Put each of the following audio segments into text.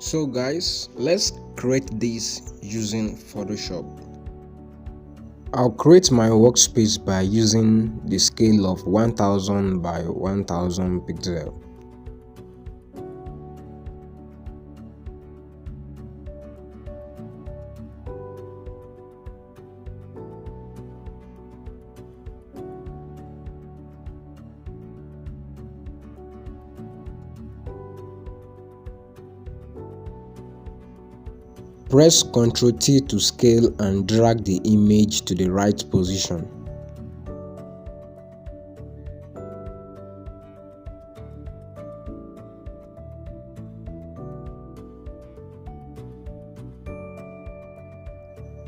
So guys, let's create this using Photoshop. I'll create my workspace by using the scale of 1000 by 1000 pixel. Press Ctrl T to scale and drag the image to the right position.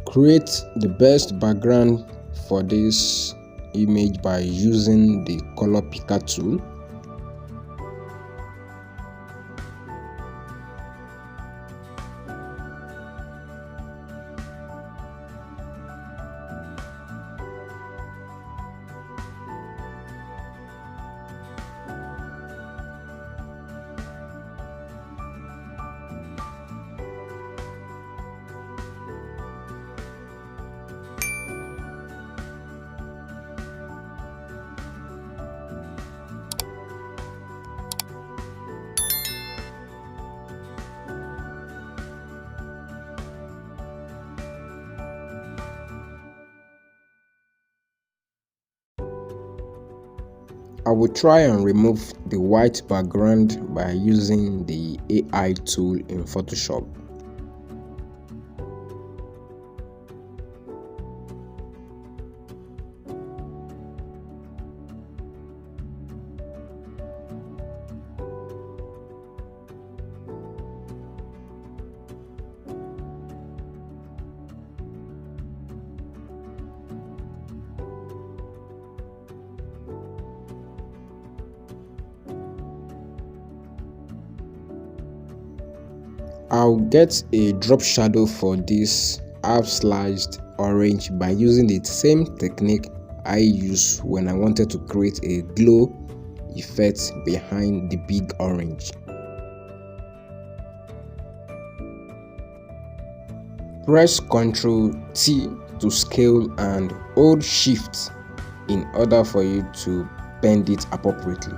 Create the best background for this image by using the color picker tool. I will try and remove the white background by using the AI tool in Photoshop. I'll get a drop shadow for this half sliced orange by using the same technique I used when I wanted to create a glow effect behind the big orange. Press Ctrl T to scale and hold Shift in order for you to bend it appropriately.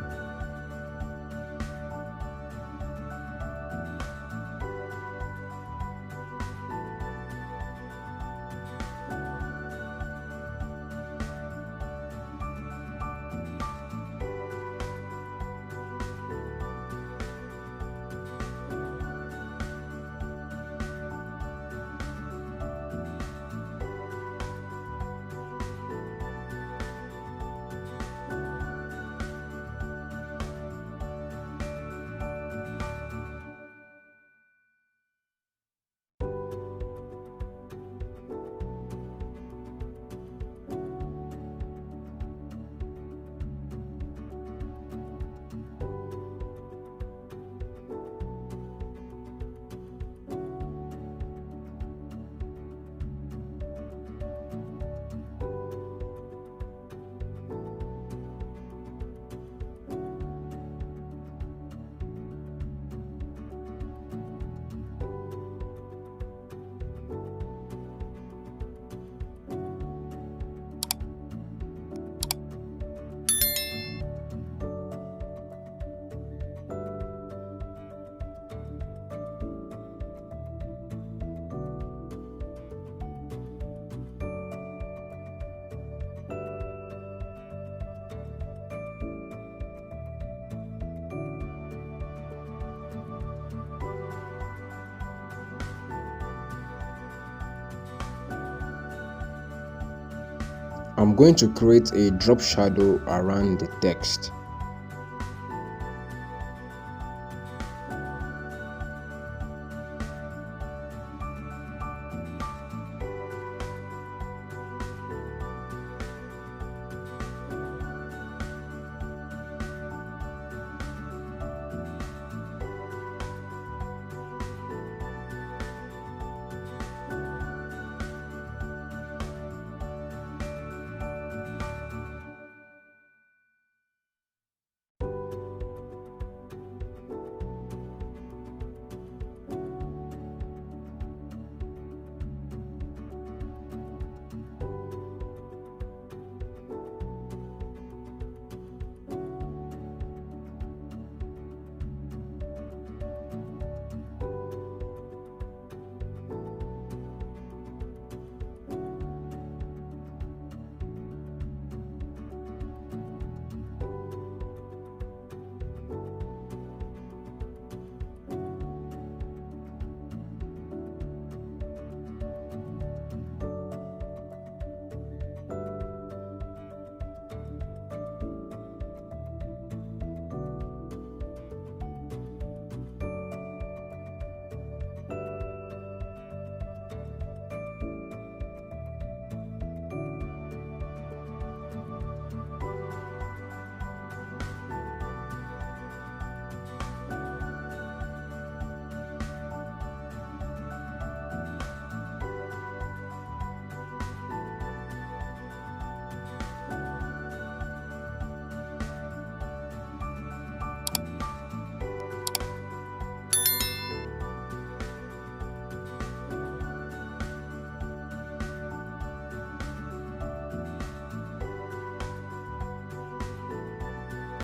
I'm going to create a drop shadow around the text.